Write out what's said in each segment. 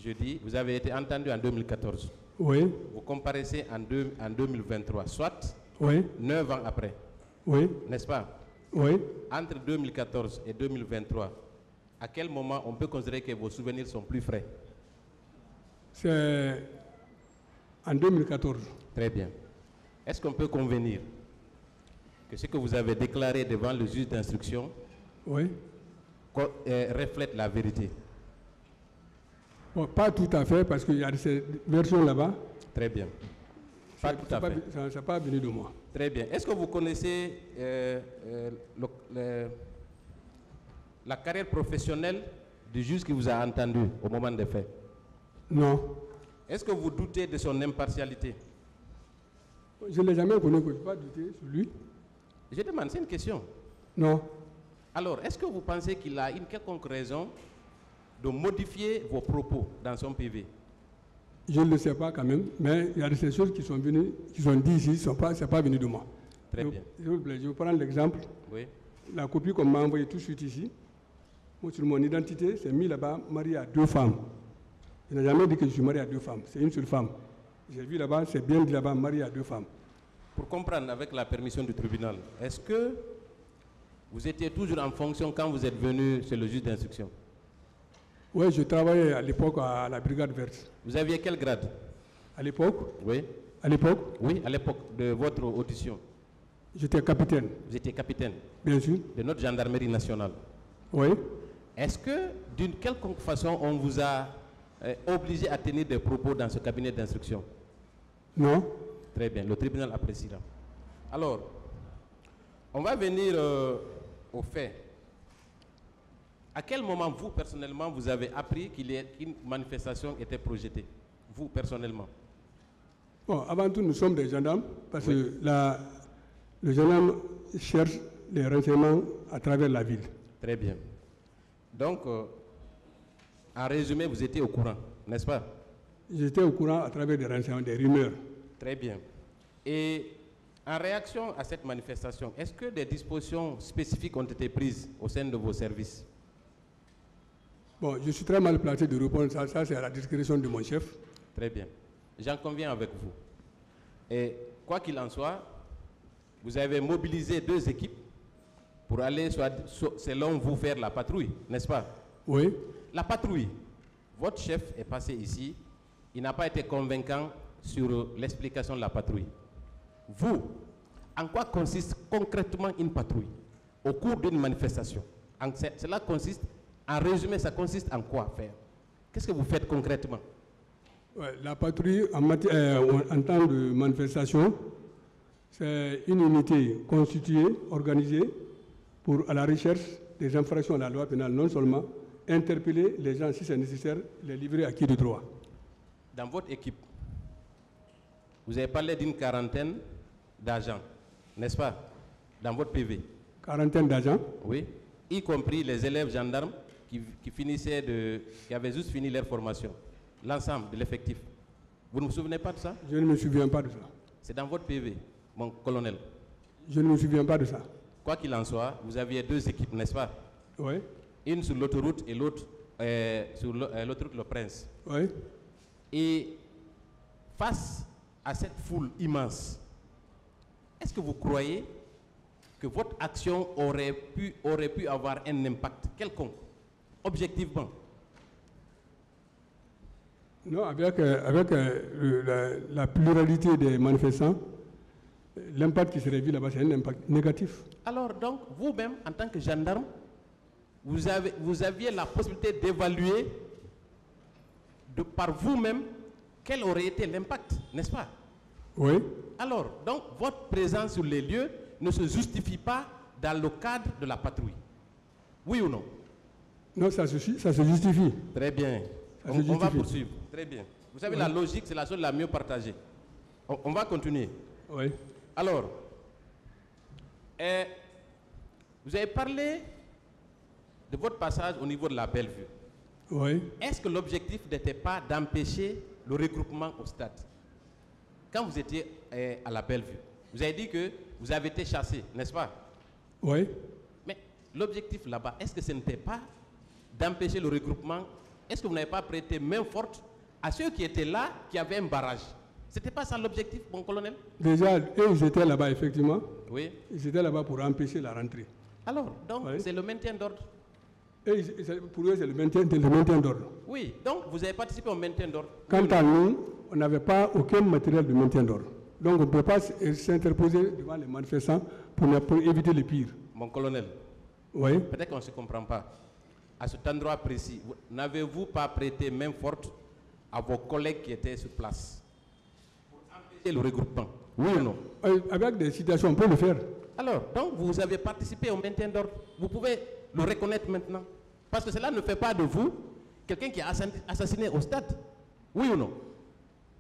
Je dis, vous avez été entendu en 2014. Oui. Vous comparaissez en 2023, soit Oui. 9 ans après. Oui. N'est-ce pas? Oui. Entre 2014 et 2023, à quel moment on peut considérer que vos souvenirs sont plus frais? C'est en 2014. Très bien. Est-ce qu'on peut convenir que ce que vous avez déclaré devant le juge d'instruction reflète la vérité? Bon, pas tout à fait, parce qu'il y a ces versions là-bas. Très bien. Pas tout à fait. Ça n'est pas venu de moi. Très bien. Est-ce que vous connaissez la carrière professionnelle du juge qui vous a entendu au moment des faits? Non. Est-ce que vous doutez de son impartialité? Je ne l'ai jamais connu, je ne peux pas douter sur lui. Je demande, c'est une question. Non. Alors, est-ce que vous pensez qu'il a une quelconque raison de modifier vos propos dans son PV? Je ne le sais pas quand même, mais il y a ces choses qui sont venues, qui sont dites ici, ce n'est pas venu de moi. Très bien. S'il vous plaît, je vais prendre l'exemple. Oui. La copie qu'on m'a envoyée tout de suite ici, moi, sur mon identité, c'est mis là-bas, marié à 2 femmes. Je n'ai jamais dit que je suis marié à 2 femmes, c'est une seule femme. J'ai vu là-bas, c'est bien dit là-bas, marié à 2 femmes. Pour comprendre, avec la permission du tribunal, est-ce que vous étiez toujours en fonction quand vous êtes venu chez le juge d'instruction? Oui, je travaillais à l'époque à la brigade verte. Vous aviez quel grade? À l'époque? Oui. À l'époque? Oui, à l'époque de votre audition. J'étais capitaine. Vous étiez capitaine? Bien sûr. De notre gendarmerie nationale? Oui. Est-ce que, d'une quelconque façon, on vous a obligé à tenir des propos dans ce cabinet d'instruction? Non. Très bien, le tribunal appréciera. Alors, on va venir au fait. À quel moment, vous, personnellement, vous avez appris qu'une manifestation était projetée? Vous, personnellement? Bon, avant tout, nous sommes des gendarmes, parce que le gendarme cherche les renseignements à travers la ville. Très bien. Donc, en résumé, vous étiez au courant, n'est-ce pas? J'étais au courant à travers des renseignements, des rumeurs. Très bien. Et en réaction à cette manifestation, est-ce que des dispositions spécifiques ont été prises au sein de vos services? Bon, je suis très mal placé de répondre ça. Ça, c'est à la discrétion de mon chef. Très bien. J'en conviens avec vous. Et quoi qu'il en soit, vous avez mobilisé 2 équipes pour aller, selon vous, faire la patrouille, n'est-ce pas? Oui. La patrouille. Votre chef est passé ici. Il n'a pas été convaincant sur l'explication de la patrouille. Vous, en quoi consiste concrètement une patrouille au cours d'une manifestation? Cela consiste, en résumé, ça consiste en quoi faire? Qu'est-ce que vous faites concrètement? Ouais, la patrouille en temps de manifestation, c'est une unité constituée, organisée à la recherche des infractions à la loi pénale, non seulement interpeller les gens si c'est nécessaire, les livrer à qui de droit. Dans votre équipe, vous avez parlé d'une quarantaine d'agents, n'est-ce pas? Dans votre PV. Quarantaine d'agents? Oui, y compris les élèves gendarmes qui avaient juste fini leur formation. L'ensemble de l'effectif. Vous ne vous souvenez pas de ça? Je ne me souviens pas de ça. C'est dans votre PV, mon colonel. Je ne me souviens pas de ça. Quoi qu'il en soit, vous aviez 2 équipes, n'est-ce pas? Oui. Une sur l'autoroute et l'autre sur l'autoroute Le Prince. Oui. Et face à cette foule immense, est-ce que vous croyez que votre action aurait pu avoir un impact quelconque, objectivement? Non, avec la pluralité des manifestants, l'impact qui serait vu là-bas, c'est un impact négatif. Alors donc, vous-même, en tant que gendarme, vous aviez la possibilité d'évaluer par vous-même quel aurait été l'impact, n'est-ce pas? Oui. Alors, donc, votre présence sur les lieux ne se justifie pas dans le cadre de la patrouille. Oui ou non? Non, ça se justifie. Très bien. On va poursuivre. Très bien. Vous savez, la logique, c'est la chose la mieux partagée. On va continuer. Oui. Alors, vous avez parlé de votre passage au niveau de la Bellevue. Oui. Est-ce que l'objectif n'était pas d'empêcher le regroupement au stade? Quand vous étiez à la Bellevue, vous avez dit que vous avez été chassé, n'est-ce pas? Oui. Mais l'objectif là-bas, est-ce que ce n'était pas d'empêcher le regroupement est-ce que vous n'avez pas prêté main forte à ceux qui étaient là, qui avaient un barrage? C'était pas ça l'objectif, mon colonel? Déjà, eux, ils étaient là-bas, effectivement. Oui. Ils étaient là-bas pour empêcher la rentrée. Alors, donc, Oui. c'est le maintien d'ordre. Et pour eux, c'est le maintien d'ordre. Oui, donc vous avez participé au maintien d'ordre. Quant à nous, on n'avait pas aucun matériel de maintien d'ordre. Donc on ne peut pas s'interposer devant les manifestants pour éviter le pire. Mon colonel, Oui. peut-être qu'on ne se comprend pas. À cet endroit précis, n'avez-vous pas prêté main forte à vos collègues qui étaient sur place pour empêcher le regroupement? Oui ou non? Avec des citations, on peut le faire. Alors, donc vous avez participé au maintien d'ordre. Vous pouvez le reconnaître maintenant. Parce que cela ne fait pas de vous quelqu'un qui a assassiné au stade. Oui ou non?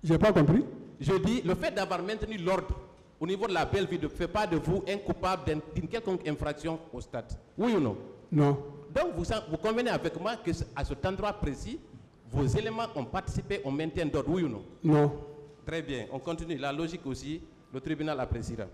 Je n'ai pas compris. Je dis, le fait d'avoir maintenu l'ordre au niveau de la Belleville ne fait pas de vous un coupable d'une quelconque infraction au stade. Oui ou non? Non. Donc vous convenez avec moi que à cet endroit précis, vos éléments ont participé au maintien d'ordre. Oui ou non? Non. Très bien, on continue. La logique aussi, le tribunal appréciera.